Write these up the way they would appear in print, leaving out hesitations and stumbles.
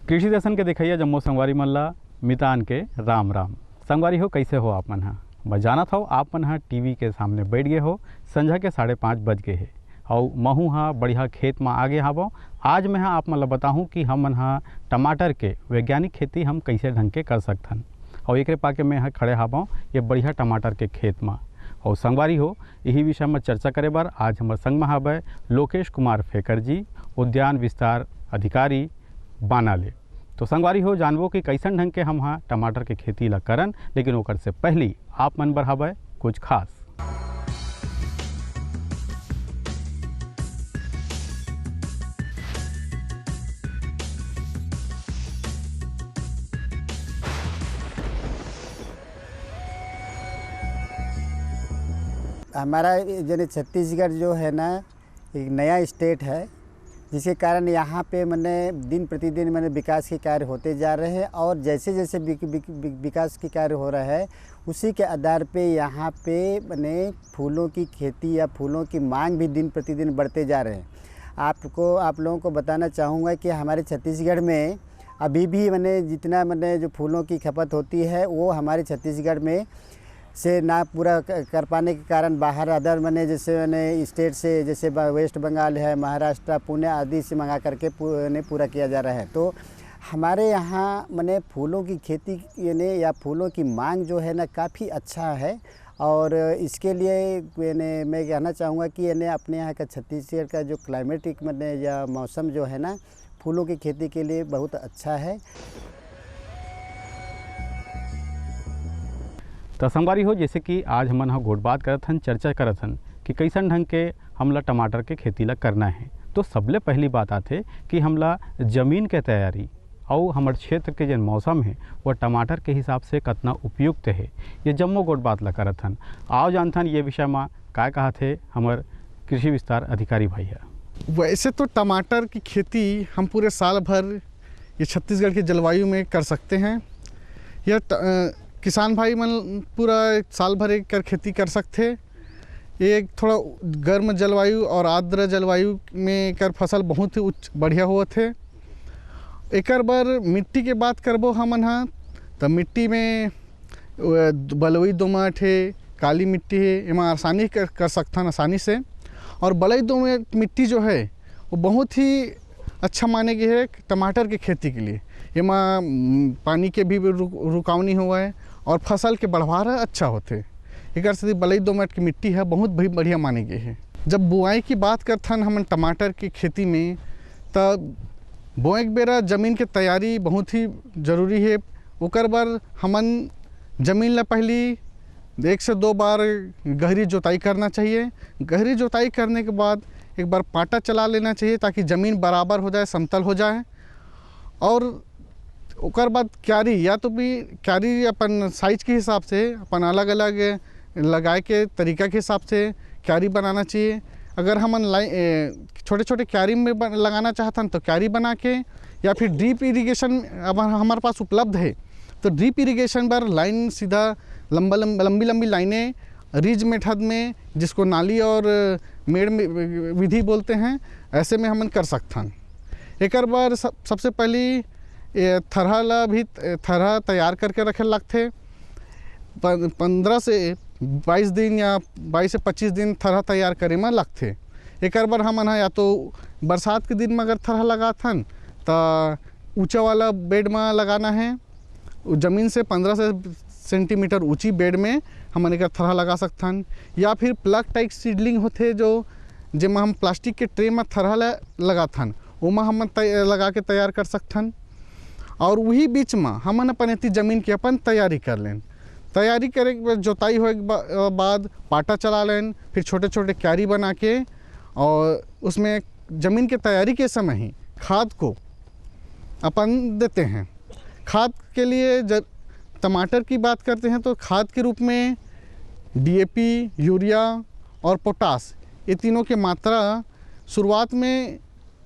कृषि दर्शन के देखिए जम्मो संगवारी मन ला मितान के राम राम। संगवारी हो कैसे हो आप मन हा? मैं जाना था आप मन हा टीवी के सामने बैठ गए हो। संझा के 5:30 बज गए है और महू हाँ बढ़िया खेत में आगे हाबो। आज मैं हाँ आप मन ला बताहूँ कि हम मन हाँ टमाटर के वैज्ञानिक खेती हम कैसे ढंग के कर सकथन और एक पाके मैं हाँ खड़े हाबो ये बढ़िया टमाटर के खेत में। और संगवारी हो यही विषय में चर्चा करे बार आज हमारे संग में हाबे लोकेश कुमार फेकर जी, उद्यान विस्तार अधिकारी बानाले। तो संगवारी हो जानबो कि कैसन ढंग के हम हाँ टमाटर के खेती ला करन, लेकिन ओकर से पहले आप मन बर हाबे कुछ खास। हमारा जैसे छत्तीसगढ़ जो है ना एक नया स्टेट है, जिसके कारण यहाँ पे मैंने दिन प्रतिदिन मैंने विकास के कार्य होते जा रहे हैं और जैसे जैसे विकास के कार्य हो रहा है उसी के आधार पे यहाँ पे मैंने फूलों की खेती या फूलों की मांग भी दिन प्रतिदिन बढ़ते जा रहे हैं। आप लोगों को बताना चाहूँगा कि हमारे छत्तीसगढ़ में अभी भी मैंने जितना मैंने जो फूलों की खपत होती है वो हमारे छत्तीसगढ़ में से ना पूरा कर पाने के कारण बाहर अदर मैंने जैसे मैंने स्टेट से जैसे वेस्ट बंगाल है, महाराष्ट्र, पुणे आदि से मंगा करके पूरा किया जा रहा है। तो हमारे यहाँ मैंने फूलों की खेती यानी या फूलों की मांग जो है ना काफ़ी अच्छा है और इसके लिए मैं कहना चाहूँगा कि यानी अपने यहाँ का छत्तीसगढ़ का जो क्लाइमेटिक मैंने या मौसम जो है ना फूलों की खेती के लिए बहुत अच्छा है। तो संगवारी हो जैसे कि आज हमन हाँ गोट बात करत हन, चर्चा करत हन कि कैसन ढंग के हमला टमाटर के खेती ला करना है। तो सबले पहली बात आते कि हमला ज़मीन के तैयारी और हमारे क्षेत्र के जो मौसम है वह टमाटर के हिसाब से कितना उपयुक्त है, ये जम्मो गोट बात ला करत हन। आओ जानथन ये विषय में क्या कहा थे हमारे कृषि विस्तार अधिकारी भैया। वैसे तो टमाटर की खेती हम पूरे साल भर ये छत्तीसगढ़ की जलवायु में कर सकते हैं। यह किसान भाई मन पूरा साल भर एक कर खेती कर सकते। एक थोड़ा गर्म जलवायु और आर्द्र जलवायु में कर फसल बहुत ही बढ़िया हुआ थे। एक बार मिट्टी के बात करबो हमन हाँ तो मिट्टी में बलुई दोमट है, काली मिट्टी है, एमा आसानी कर सकथन आसानी से। और बलुई दोमट मिट्टी जो है वो बहुत ही अच्छा माने गई है टमाटर की खेती के लिए। एमा पानी के भी रुकाव नहीं हुआ है और फसल के बढ़वारा अच्छा होते। एक से बलुई दोमट की मिट्टी है बहुत भी बढ़िया माने गई है। जब बुआई की बात करथन हम टमाटर की खेती में तब बोए के बेरा ज़मीन के तैयारी बहुत ही ज़रूरी है। ओकर बार हमन ज़मीन ला पहली 1 से 2 बार गहरी जोताई करना चाहिए। गहरी जोताई करने के बाद एक बार पाटा चला लेना चाहिए ताकि ज़मीन बराबर हो जाए, समतल हो जाए। और ओकर बाद क्यारी या तो भी क्यारी अपन साइज के हिसाब से अपन अलग अलग लगाए के तरीका के हिसाब से क्यारी बनाना चाहिए। अगर हमन छोटे छोटे क्यारी में लगाना चाहतन तो क्यारी बना के या फिर ड्रिप इरिगेशन अब हमारे पास उपलब्ध है तो ड्रिप इरिगेशन पर लाइन सीधा लंबी लंबी लाइनें रिज मेथड में जिसको नाली और मेड़ विधि बोलते हैं ऐसे में हमन कर सकथन। एक बार सबसे पहली थरहा तैयार करके रखे लगते। 15 से 22 दिन या 22 से 25 दिन थरहा तैयार करे में लगते। एक बार हमन या तो बरसात के दिन में अगर थरहा लगाथन तो ऊंचा वाला बेड में लगाना है, ज़मीन से 15 सेंटीमीटर ऊंची बेड में हमन एक थरहा लगा सकथन। या फिर प्लग टाइप सीडलिंग होते जो जिसमें हम प्लास्टिक के ट्रे में थरहा लगाथन उमा हम लगा के तैयार कर सकथन। और वही बीच में हमन अपन इतनी ज़मीन की अपन तैयारी कर लें। तैयारी करे के बाद जोताई होए के बाद पाटा चला लें, फिर छोटे छोटे क्यारी बना के और उसमें ज़मीन के तैयारी के समय ही खाद को अपन देते हैं। खाद के लिए टमाटर की बात करते हैं तो खाद के रूप में DAP, यूरिया और पोटास ये तीनों की मात्रा शुरुआत में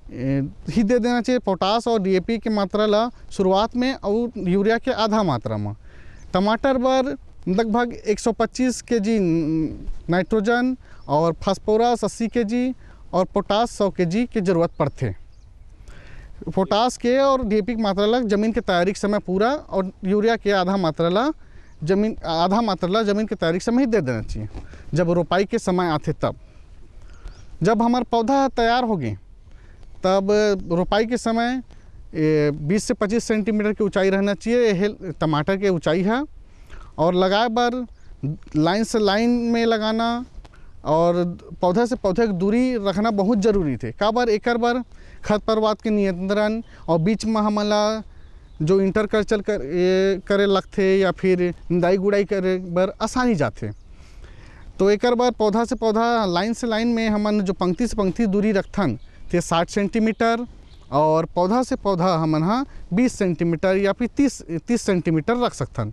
ही दे देना चाहिए। पोटास और DAP की मात्रा ला शुरुआत में और यूरिया के आधा मात्रा में। टमाटर पर लगभग 125 kg नाइट्रोजन और फास्फोरस 80 kg और पोटास 100 kg की ज़रूरत पड़ते। पोटास के और डीएपी की मात्रा ला जमीन के तैयारी के समय पूरा, और यूरिया के आधा मात्रा ला जमीन के तैयारी के समय ही दे देना चाहिए जब रोपाई के समय आते। तब जब हमारा पौधा तैयार हो गए तब रोपाई के समय 20 से 25 सेंटीमीटर की ऊंचाई रहना चाहिए, यह टमाटर के ऊंचाई है। और लगाए बार लाइन से लाइन में लगाना और पौधा से पौधे की दूरी रखना बहुत ज़रूरी थे। का बार एक बार खरपतवार के नियंत्रण और बीच में हमला जो इंटरकल्चर करे लगते या फिर निदाई गुड़ाई करे बर आसानी जाते। तो एक बार पौधा से पौधा लाइन से लाइन में हमन जो पंक्ति से पंक्ति दूरी रखथन थे 60 सेंटीमीटर, और पौधा से पौधा हमन 20 सेंटीमीटर या फिर 30 सेंटीमीटर रख सकथन।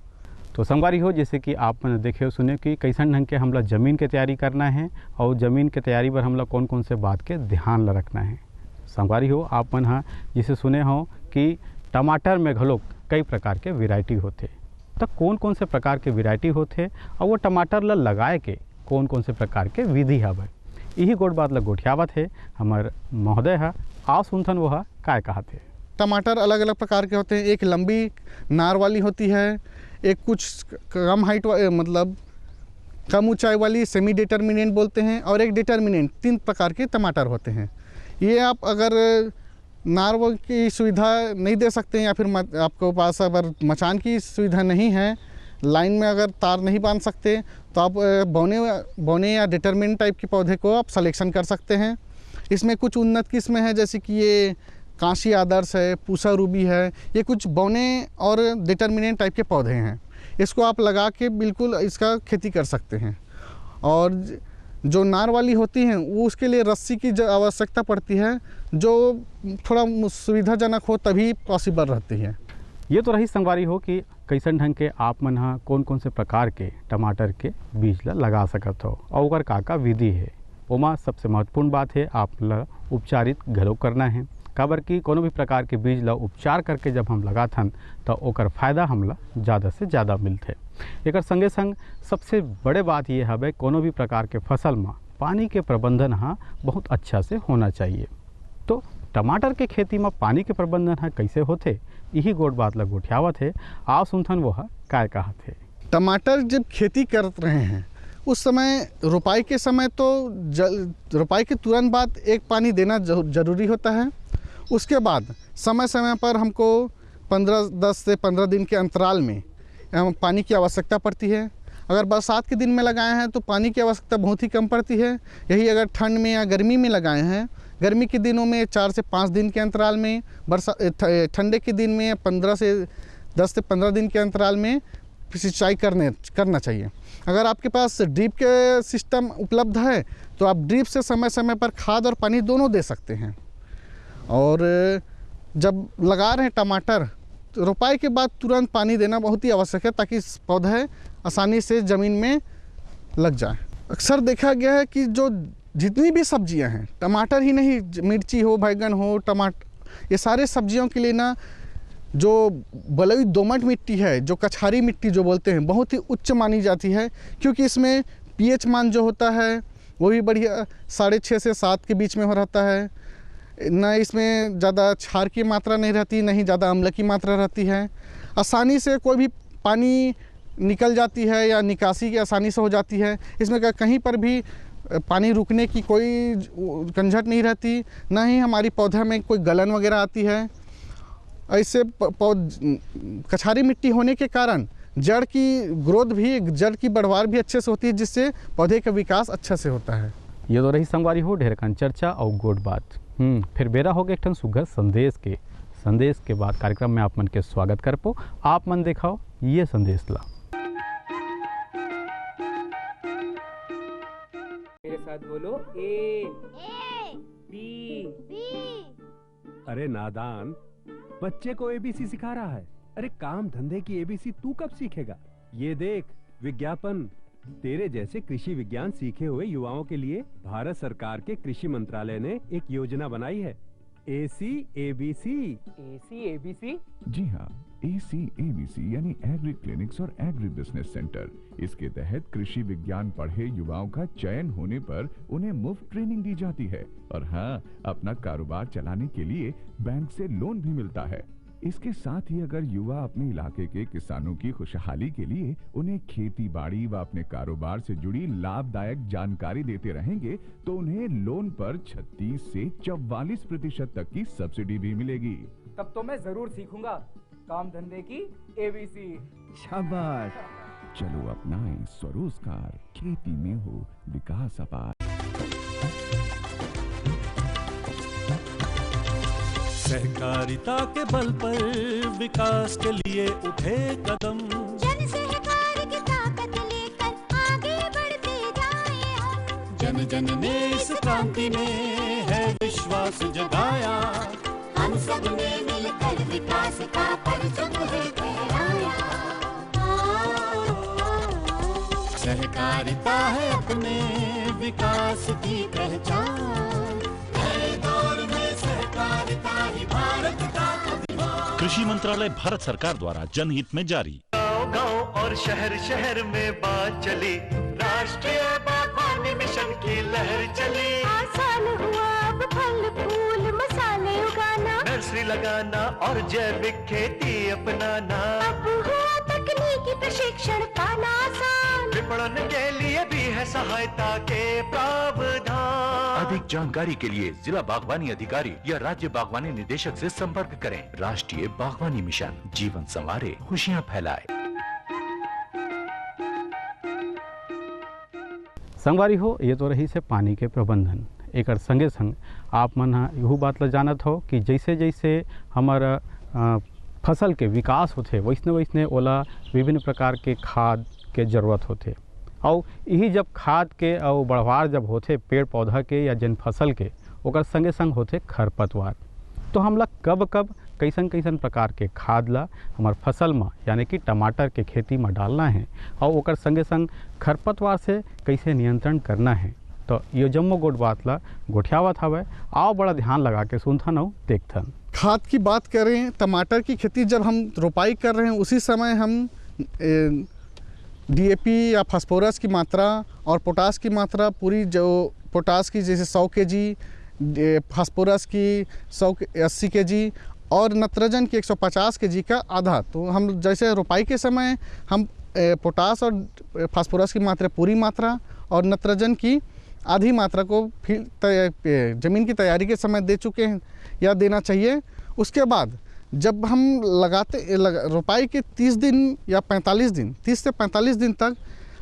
तो संगवारी हो, जैसे कि आप देखे हो सुने कि कैसन ढंग के हमला ज़मीन के तैयारी करना है और ज़मीन के तैयारी पर हमला कौन कौन से बात के ध्यान ला रखना है। संगवारी हो, आप मन जिसे सुने हो कि टमाटर में घलोक कई प्रकार के वैरायटी होते, तो कौन कौन से प्रकार के वैरायटी होते और वो टमाटर ला लगाए के कौन कौन से प्रकार के विधि हवे, यही गोट बात ला गोठियावत है हमार महोदय है। आओ सुनथन वो काय कहते। टमाटर अलग अलग प्रकार के होते हैं, एक लंबी नार वाली होती है, एक कुछ कम हाइट मतलब कम ऊंचाई वाली सेमी डिटर्मिनेंट बोलते हैं, और एक डिटर्मिनेंट। 3 प्रकार के टमाटर होते हैं। ये आप अगर नार की सुविधा नहीं दे सकते हैं या फिर आपके पास अगर मचान की सुविधा नहीं है, लाइन में अगर तार नहीं बांध सकते, तो आप बौने या डिटर्मिनेंट टाइप के पौधे को आप सिलेक्शन कर सकते हैं। इसमें कुछ उन्नत किस्में हैं, जैसे कि ये कांशी आदर्श है, पूसा रूबी है, ये कुछ बौने और डिटर्मिनेंट टाइप के पौधे हैं। इसको आप लगा के बिल्कुल इसका खेती कर सकते हैं। और जो नार वाली होती हैं वो उसके लिए रस्सी की आवश्यकता पड़ती है, जो थोड़ा सुविधाजनक हो तभी पॉसिबल रहती है। ये तो रही संगवारी हो कि कैसन ढंग के आप मन कौन कौन से प्रकार के टमाटर के बीज ला लगा सकत हो और ओकर का विधि है। ओमा सबसे महत्वपूर्ण बात है आप ला उपचारित घलो करना है, काबर कि कोनो भी प्रकार के बीज ला उपचार करके जब हम लगाथन तो ओकर फायदा हमला ज़्यादा से ज़्यादा मिलते। एकर संगे संग सबसे बड़े बात ये हवे कोनो भी प्रकार के फसल में पानी के प्रबंधन बहुत अच्छा से होना चाहिए। तो टमाटर के खेती में पानी के प्रबंधन कैसे होते, यही गोट बात ला गोठियावत है। आओ सुनथन वो काय कहत है। टमाटर जब खेती कर रहे हैं उस समय रोपाई के समय तो रोपाई के तुरंत बाद एक पानी देना ज़रूरी होता है। उसके बाद समय समय पर हमको 10 से 15 दिन के अंतराल में पानी की आवश्यकता पड़ती है। अगर बरसात के दिन में लगाए हैं तो पानी की आवश्यकता बहुत ही कम पड़ती है। यही अगर ठंड में या गर्मी में लगाए हैं, गर्मी के दिनों में 4 से 5 दिन के अंतराल में, ठंडे के दिन में 10 से 15 दिन के अंतराल में सिंचाई करना चाहिए। अगर आपके पास ड्रिप के सिस्टम उपलब्ध है तो आप ड्रिप से समय समय पर खाद और पानी दोनों दे सकते हैं। और जब लगा रहे हैं टमाटर तो रोपाई के बाद तुरंत पानी देना बहुत ही आवश्यक है, ताकि पौधे आसानी से ज़मीन में लग जाए। अक्सर देखा गया है कि जो जितनी भी सब्जियां हैं, टमाटर ही नहीं, मिर्ची हो, बैगन हो, टमाटर, ये सारे सब्जियों के लिए ना जो बलुई दोमट मिट्टी है, जो कछारी मिट्टी जो बोलते हैं, बहुत ही उच्च मानी जाती है, क्योंकि इसमें पीएच मान जो होता है वो भी बढ़िया 6.5 से 7 के बीच में हो रहता है। न इसमें ज़्यादा क्षार की मात्रा नहीं रहती, नहीं ज़्यादा अम्ल की मात्रा रहती है। आसानी से कोई भी पानी निकल जाती है या निकासी की आसानी से हो जाती है। इसमें कहीं पर भी पानी रुकने की कोई झंझट नहीं रहती, ना ही हमारी पौधे में कोई गलन वगैरह आती है। ऐसे कछारी मिट्टी होने के कारण जड़ की ग्रोथ भी, जड़ की बढ़वार भी अच्छे से होती है, जिससे पौधे का विकास अच्छा से होता है। ये तो रही संगवारी हो ढेरकन चर्चा और गोट बात। फिर बेरा हो गए एक सुघर संदेश के बाद कार्यक्रम में आप मन के स्वागत कर पो। आप मन दिखाओ ये संदेश ला। मेरे साथ बोलो ए बी। अरे नादान, बच्चे को एबीसी सिखा रहा है। अरे काम धंधे की एबीसी तू कब सीखेगा? ये देख विज्ञापन। तेरे जैसे कृषि विज्ञान सीखे हुए युवाओं के लिए भारत सरकार के कृषि मंत्रालय ने एक योजना बनाई है, एसी एबीसी। AC ABC? जी हाँ, ACABC यानी एग्री क्लिनिक्स और एग्री बिजनेस सेंटर। इसके तहत कृषि विज्ञान पढ़े युवाओं का चयन होने पर उन्हें मुफ्त ट्रेनिंग दी जाती है और हाँ, अपना कारोबार चलाने के लिए बैंक से लोन भी मिलता है। इसके साथ ही अगर युवा अपने इलाके के किसानों की खुशहाली के लिए उन्हें खेती बाड़ी व अपने कारोबार से जुड़ी लाभदायक जानकारी देते रहेंगे तो उन्हें लोन पर 36 से 44% तक की सब्सिडी भी मिलेगी। तब तो मैं जरूर सीखूंगा काम धंधे की ABC। शाबाश, चलो अपनाएं स्वरोजगार, खेती में हो विकास अपार। सहकारिता के बल पर विकास के लिए उठे कदम, जन सहकार की ताकत लेकर आगे बढ़ते जाएं हम। जन जन ने इस क्रांति में है विश्वास जगाया, हम सब ने मिलकर विकास का परचम है फहराया। सहकारिता है अपने विकास की पहचान, नए दौर में सहकारिता ही भारत का अभिमान। कृषि मंत्रालय भारत सरकार द्वारा जनहित में जारी। गांव और शहर शहर में बात चली, राष्ट्रीय बागवानी मिशन की लहर चली। आसान हुआ अब फल फूल मसाले उगाना, नर्सरी लगाना और जैविक खेती अपनाना। अब हुआ तकनीकी प्रशिक्षण पाना आसान, विपणन के लिए भी है सहायता के प्रावधान। अधिक जानकारी के लिए जिला बागवानी अधिकारी या राज्य बागवानी निदेशक से संपर्क करें। राष्ट्रीय बागवानी मिशन, जीवन संवारे, खुशियां फैलाए। संगवारी हो, ये तो रही से पानी के प्रबंधन। एक संगे संग आप मन यहू बात ला जानत हो कि जैसे जैसे हमारा फसल के विकास होते वैसने वैसने ओला विभिन्न प्रकार के खाद के जरूरत होते और यही जब खाद के और बढ़वार जब होते पेड़ पौधा के या जन फसल के ओकर संगे संग होते खरपतवार। तो हमला कब कब कैसन कैसन प्रकार के खाद ला हमार फसल में यानी कि टमाटर के खेती में डालना है और ओकर संगे संग खरपतवार से कैसे नियंत्रण करना है। तो ये जम्मो गोट बात ला गोठियावत हवे, आओ बड़ा ध्यान लगा के सुनथन और देखथन। खाद की बात करें, टमाटर की खेती जब हम रोपाई कर रहे हैं उसी समय हम DAP या फास्फोरस की मात्रा और पोटास की मात्रा पूरी, जो पोटास की जैसे 100 kg, फास्फोरस की 80 kg और नत्रजन की 150 kg का आधा। तो हम जैसे रोपाई के समय हम पोटास और फास्फोरस की मात्रा पूरी मात्रा और नत्रजन की आधी मात्रा को फिर ज़मीन की तैयारी के समय दे चुके हैं या देना चाहिए। उसके बाद जब हम रोपाई के 30 दिन या 45 दिन 30 से 45 दिन तक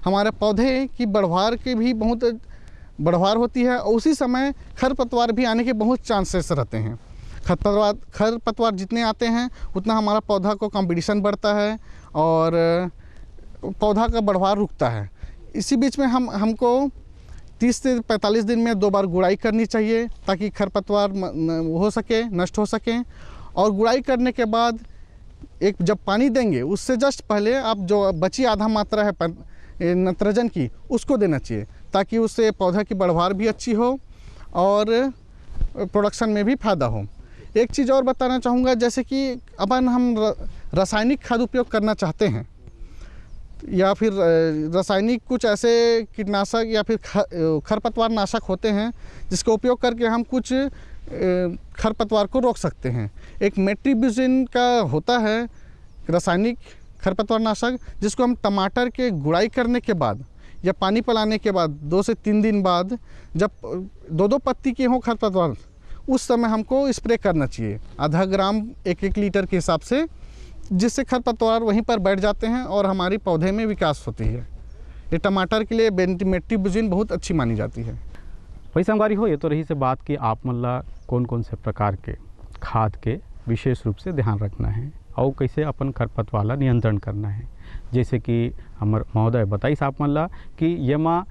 हमारे पौधे की बढ़वार की भी बहुत बढ़वार होती है और उसी समय खरपतवार भी आने के बहुत चांसेस रहते हैं। खरपतवार जितने आते हैं उतना हमारा पौधा को कंपटीशन बढ़ता है और पौधा का बढ़वार रुकता है। इसी बीच में हमको 30 से 45 दिन में 2 बार गुड़ाई करनी चाहिए ताकि खरपतवार हो सके, नष्ट हो सके। और गुड़ाई करने के बाद एक जब पानी देंगे उससे जस्ट पहले आप जो बची आधा मात्रा है नत्रजन की उसको देना चाहिए ताकि उससे पौधा की बढ़वार भी अच्छी हो और प्रोडक्शन में भी फ़ायदा हो। एक चीज़ और बताना चाहूँगा, जैसे कि अपन हम रासायनिक खाद उपयोग करना चाहते हैं या फिर रासायनिक कुछ ऐसे कीटनाशक या फिर खरपतवार नाशक होते हैं जिसका उपयोग करके हम कुछ खरपतवार को रोक सकते हैं। एक मेट्रिब्यूजिन का होता है रासायनिक खरपतवार नाशक जिसको हम टमाटर के गुड़ाई करने के बाद या पानी पिलाने के बाद 2 से 3 दिन बाद जब 2-2 पत्ती के हों खरपतवार उस समय हमको स्प्रे करना चाहिए आधा ग्राम 1-1 लीटर के हिसाब से, जिससे खरपतवार वहीं पर बैठ जाते हैं और हमारी पौधे में विकास होती है। ये टमाटर के लिए मेट्रिब्यूजिन बहुत अच्छी मानी जाती है। वही संगवारी हो, ये तो रही से बात कि आप मतलब कौन कौन से प्रकार के खाद के विशेष रूप से ध्यान रखना है और कैसे अपन खरपतवार ला नियंत्रण करना है। जैसे कि हमार महोदय बताइस आप मन ला कि ये माँ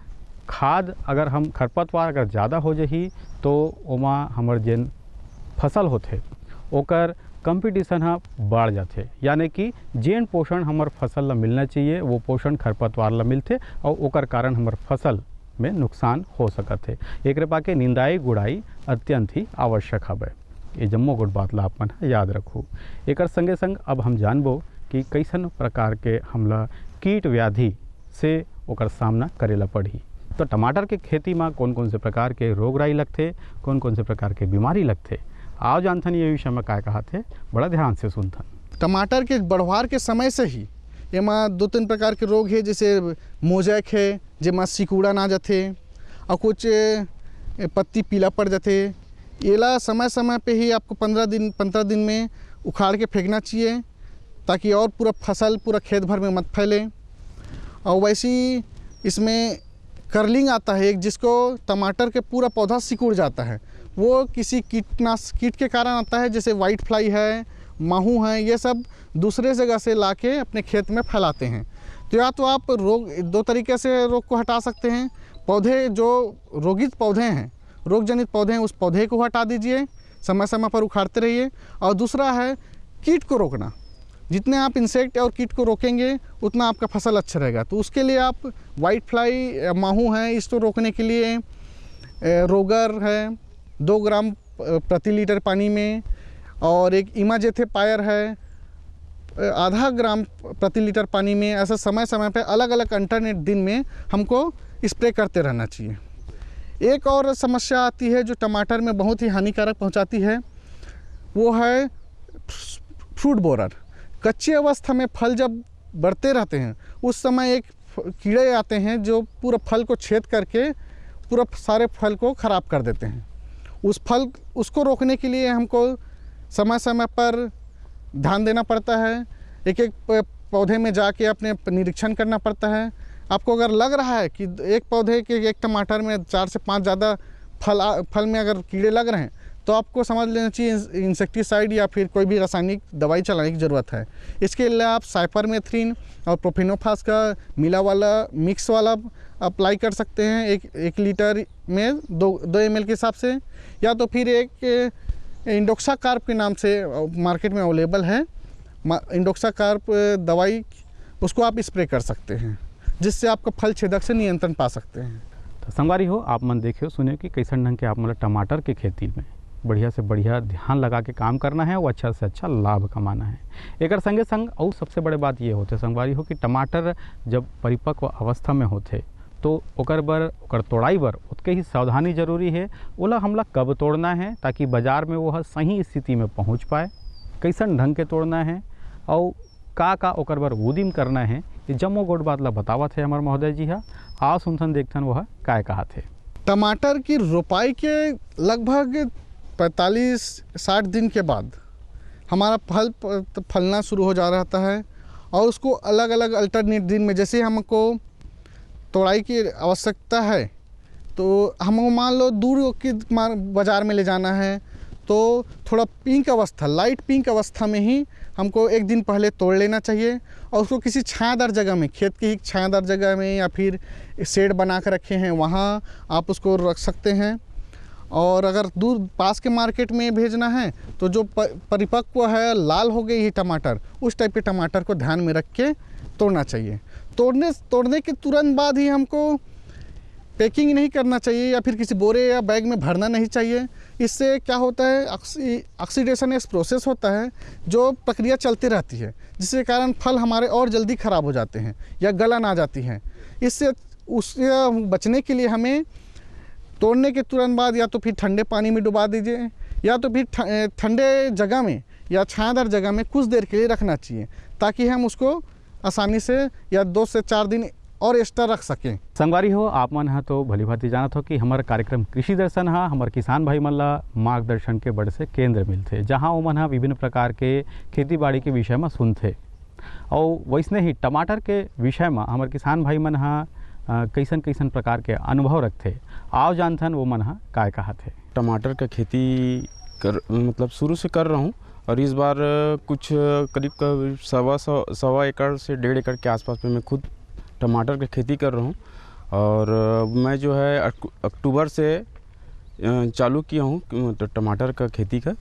खाद अगर हम खरपतवार अगर ज़्यादा हो जाही तो ओमा हमार जेन फसल होते ओकर कंपटीशन हाँ बढ़ जाते, यानी कि जेन पोषण हमार फसल ला मिलना चाहिए वो पोषण खरपतवार ला मिलते और ओकर कारण हमार फसल में नुकसान हो सकत है। एक पाके निंदाई गुड़ाई अत्यंत ही आवश्यक हवे। ये जम्मो गोट बात ला अपन याद रखू। एकर संगे संग अब हम जानबो कि कैसन प्रकार के हमला कीट व्याधि से ओकर सामना करेला पड़ी। तो टमाटर के खेती में कौन कौन से प्रकार के रोग राई लगते, कौन कौन से प्रकार के बीमारी लगते, आओ जानथन ये विषय में क्या कहा थे, बड़ा ध्यान से सुनथन। टमाटर के बढ़वार के समय से ही एमा 2-3 प्रकार के रोग है, जैसे मोजैक है जेमा सिकुड़ा ना जाते और कुछ पत्ती पीला पड़ जाते। एला समय समय पे ही आपको 15 दिन में उखाड़ के फेंकना चाहिए ताकि और पूरा फसल पूरा खेत भर में मत फैले। और वैसी इसमें कर्लिंग आता है एक, जिसको टमाटर के पूरा पौधा सिकुड़ जाता है, वो किसी कीट के कारण आता है, जैसे वाइट फ्लाई है, माहू है, ये सब दूसरे जगह से लाके अपने खेत में फैलाते हैं। तो या तो आप रोग 2 तरीके से रोग को हटा सकते हैं। पौधे जो रोगित पौधे हैं, रोग जनित पौधे हैं, उस पौधे को हटा दीजिए, समय समय पर उखाड़ते रहिए। और दूसरा है कीट को रोकना। जितने आप इंसेक्ट और कीट को रोकेंगे उतना आपका फसल अच्छा रहेगा। तो उसके लिए आप वाइट फ्लाई माहू है, इसको रोकने के लिए रोगर है 2 ग्राम प्रति लीटर पानी में, और एक इमाजेथिओपायर है आधा ग्राम प्रति लीटर पानी में। ऐसा समय समय पे अलग अलग अल्टरनेट दिन में हमको स्प्रे करते रहना चाहिए। एक और समस्या आती है जो टमाटर में बहुत ही हानिकारक पहुंचाती है, वो है फ्रूट बोरर। कच्ची अवस्था में फल जब बढ़ते रहते हैं उस समय एक कीड़े आते हैं जो पूरा फल को छेद करके पूरा सारे फल को ख़राब कर देते हैं। उसको रोकने के लिए हमको समय समय पर ध्यान देना पड़ता है। एक एक पौधे में जाके अपने निरीक्षण करना पड़ता है। आपको अगर लग रहा है कि एक पौधे के एक टमाटर में 4 से 5 ज़्यादा फल में अगर कीड़े लग रहे हैं, तो आपको समझ लेना चाहिए इंसेक्टिसाइड या फिर कोई भी रासायनिक दवाई चलाने की ज़रूरत है। इसके लिए आप साइपरमेथ्रिन और प्रोफेनोफास का मिला वाला मिक्स वाला अप्लाई कर सकते हैं 1 लीटर में 2 ml के हिसाब से, या तो फिर एक इंडोक्साकार्प के नाम से मार्केट में अवेलेबल है इंडोक्साकार्प दवाई, उसको आप स्प्रे कर सकते हैं, जिससे आपका फल छेदक से नियंत्रण पा सकते हैं। तो संगवारी हो, आप मन देखियो सुनियो कि कैसन ढंग के आप मतलब टमाटर के खेती में बढ़िया से बढ़िया ध्यान लगा के काम करना है और अच्छा से अच्छा लाभ कमाना है। एक संगे संग और सबसे बड़े बात ये होते संगवारी हो कि टमाटर जब परिपक्व अवस्था में होते तो ओकर तोड़ाई बर उतके ही सावधानी जरूरी है। ओला हमला कब तोड़ना है ताकि बाज़ार में वह सही स्थिति में पहुंच पाए, कैसन ढंग के तोड़ना है और का ओकर बर उदिम करना है, ये जम्मो गोट बात ला बतावत है हमारे महोदय जी। हाँ, आओ सुनसन देखथन वह काय कहा थे। टमाटर की रोपाई के लगभग 45-60 दिन के बाद हमारा फल फलना शुरू हो जा रहता है, और उसको अलग अलग अल्टरनेट दिन में, जैसे हमको तोड़ाई की आवश्यकता है तो हमको मान लो दूर की बाज़ार में ले जाना है, तो थोड़ा पिंक अवस्था, लाइट पिंक अवस्था में ही हमको 1 दिन पहले तोड़ लेना चाहिए, और उसको किसी छायादार जगह में, खेत की ही छायादार जगह में या फिर शेड बना कर रखे हैं वहाँ आप उसको रख सकते हैं। और अगर दूर पास के मार्केट में भेजना है तो जो परिपक्व है, लाल हो गई है टमाटर, उस टाइप के टमाटर को ध्यान में रख के तोड़ना चाहिए। तोड़ने के तुरंत बाद ही हमको पैकिंग नहीं करना चाहिए या फिर किसी बोरे या बैग में भरना नहीं चाहिए। इससे क्या होता है, ऑक्सीडेशन एक प्रोसेस होता है जो प्रक्रिया चलती रहती है, जिसके कारण फल हमारे और जल्दी ख़राब हो जाते हैं या गलन आ जाती है। उससे बचने के लिए हमें तोड़ने के तुरंत बाद या तो फिर ठंडे पानी में डुबा दीजिए, या तो फिर ठंडे जगह में या छायादार जगह में कुछ देर के लिए रखना चाहिए, ताकि हम उसको आसानी से या 2 से 4 दिन और एक्स्ट्रा रख सकें। संगवारी हो, आप मन हा तो भली भांति जानत हो कि हमारा कार्यक्रम कृषि दर्शन हा हमारे किसान भाई मन ला मार्गदर्शन के बड़े से केंद्र मिलते, जहाँ वो मन हा विभिन्न प्रकार के खेती बाड़ी के विषय में सुनते। और वैसने ही टमाटर के विषय में हमारे किसान भाई मन हा कैसन कैसन प्रकार के अनुभव रखते। आओ जानथन वो मन हा काय कहा थे। टमाटर का खेती मतलब शुरू से कर रहा हूँ, और इस बार कुछ करीब 1.25 एकड़ से 1.5 एकड़ के आसपास में मैं खुद टमाटर की खेती कर रहा हूँ। और मैं जो है अक्टूबर से चालू किया हूँ तो टमाटर का खेती का।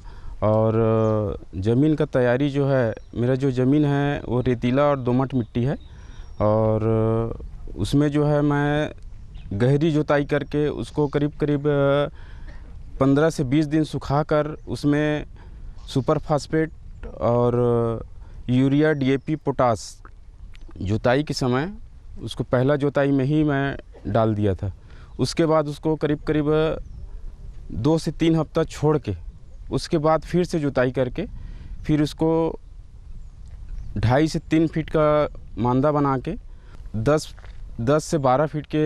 और ज़मीन का तैयारी जो है, मेरा जो ज़मीन है वो रेतीला और दोमट मिट्टी है, और उसमें जो है मैं गहरी जुताई करके उसको करीब 15 से 20 दिन सुखाकर उसमें सुपर फास्फेट और यूरिया DAP पोटास जुताई के समय उसको पहला जुताई में ही मैं डाल दिया था। उसके बाद उसको करीब करीब 2 से 3 हफ्ता छोड़ के उसके बाद फिर से जुताई करके फिर उसको 2.5 से 3 फीट का मांदा बना के 10 से 12 फीट के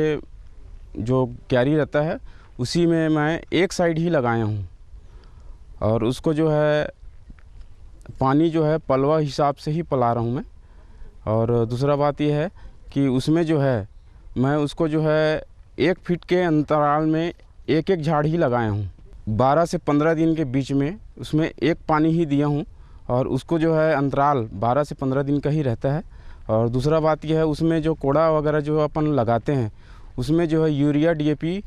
जो क्यारी रहता है उसी में मैं एक साइड ही लगाया हूँ। और उसको जो है पानी जो है पलवा हिसाब से ही पला रहा हूँ मैं। और दूसरा बात यह है कि उसमें जो है मैं उसको जो है 1 फीट के अंतराल में एक झाड़ ही लगाया हूँ। 12 से 15 दिन के बीच में उसमें एक पानी ही दिया हूँ और उसको जो है अंतराल 12 से 15 दिन का ही रहता है। और दूसरा बात यह है उसमें जो कोड़ा वगैरह जो अपन लगाते हैं उसमें जो है यूरिया DAP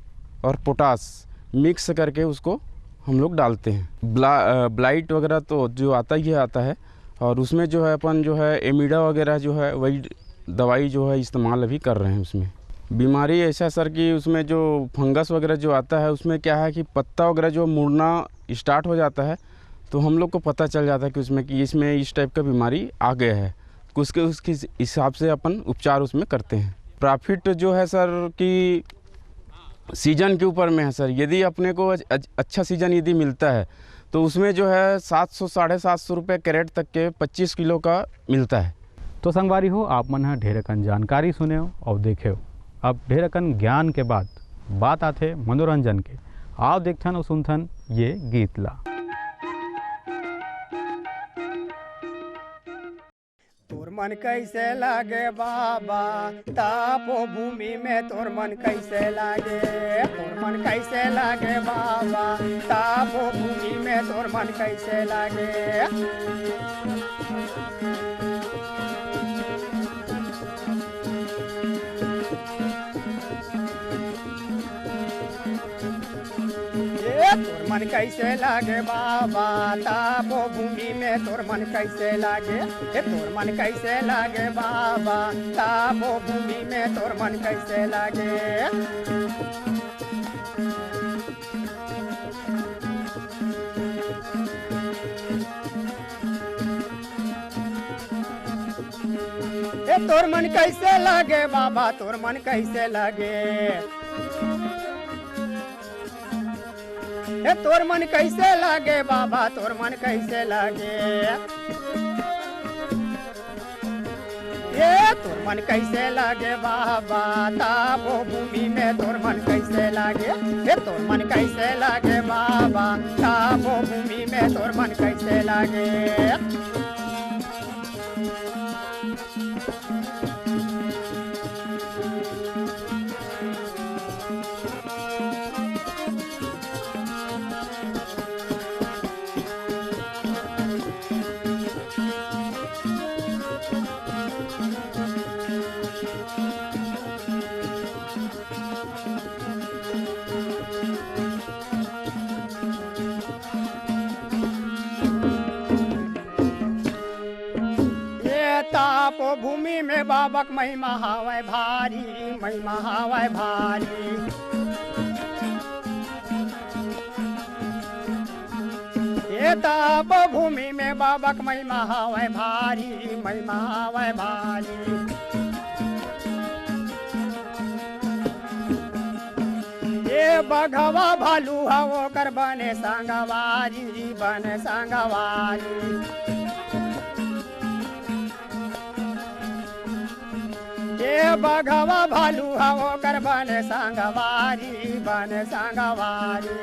और पोटास मिक्स करके उसको हम लोग डालते हैं। ब्लाइट वगैरह तो जो आता ही आता है और उसमें जो है अपन जो है एमिडा वगैरह जो है वही दवाई जो है इस्तेमाल अभी कर रहे हैं। उसमें बीमारी ऐसा सर कि उसमें जो फंगस वगैरह जो आता है उसमें क्या है कि पत्ता वगैरह जो मुड़ना स्टार्ट हो जाता है तो हम लोग को पता चल जाता है कि उसमें इस टाइप का बीमारी आ गया है। उसके हिसाब से अपन उपचार उसमें करते हैं। प्रॉफिट जो है सर कि सीजन के ऊपर में है सर। यदि अपने को अच्छा सीजन यदि मिलता है तो उसमें जो है 700-750 रुपये कैरेट तक के 25 किलो का मिलता है। तो संगवारी हो आप मन ह ढेर अकन जानकारी सुने हो और देखे हो। अब ढेर अकन ज्ञान के बाद बात आते मनोरंजन के। आओ देखथन और सुनथन ये गीत ला। तोर मन कैसे लागे बाबा तापो भूमि में तोर मन कैसे लागे। तोर मन कैसे लागे बाबा तापो भूमि में तोर मन कैसे लागे। तोर मन कैसे लागे बाबा तापो भूमि में तोर मन कैसे लागे। तोर मन कैसे लागे बाबा तापो भूमि में तोर मन कैसे लागे। तोर मन कैसे लागे बाबा तोर मन कैसे लागे। तोर मन कैसे लागे बाबा तोर मन कैसे लागे। तोर मन कैसे लागे बाबा तापो भूमि में तोर मन कैसे लागे। तोर मन कैसे लागे बाबा तापो भूमि में तोर मन कैसे लागे। तापो भूमि में बाबक महिमा हावै भारी महिमा हावै भारी। तापो भूमि में बाबक महिमा हावै भारी महिमा हावै भारी। बघवा भालू हवो कर बने संगवारी बने संगवारी। बघवा भालू हवो कर बने संगवारी बने संगवारी।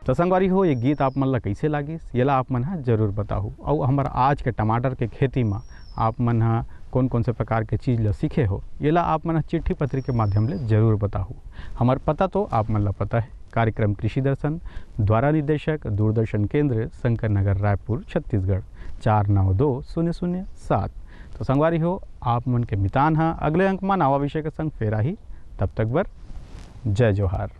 तो संगवारी हो ये गीत आप मन ला कैसे लागिस येला आप मन ह जरूर बताहू। और हमारा आज के टमाटर के खेती में आप मन ह कौन कौन से प्रकार के चीज़ ला सीखे हो येला आप मन चिट्ठी पत्री के माध्यम ले जरूर बताहू। हमार पता तो आप मन ला पता है। कार्यक्रम कृषि दर्शन द्वारा निदेशक दूरदर्शन केंद्र शंकर नगर रायपुर छत्तीसगढ़ 492007। तो संगवारी हो आप मन के मितान हा अगले अंक में नवा विषय के संग फेरा ही। तब तक बर जय जोहार।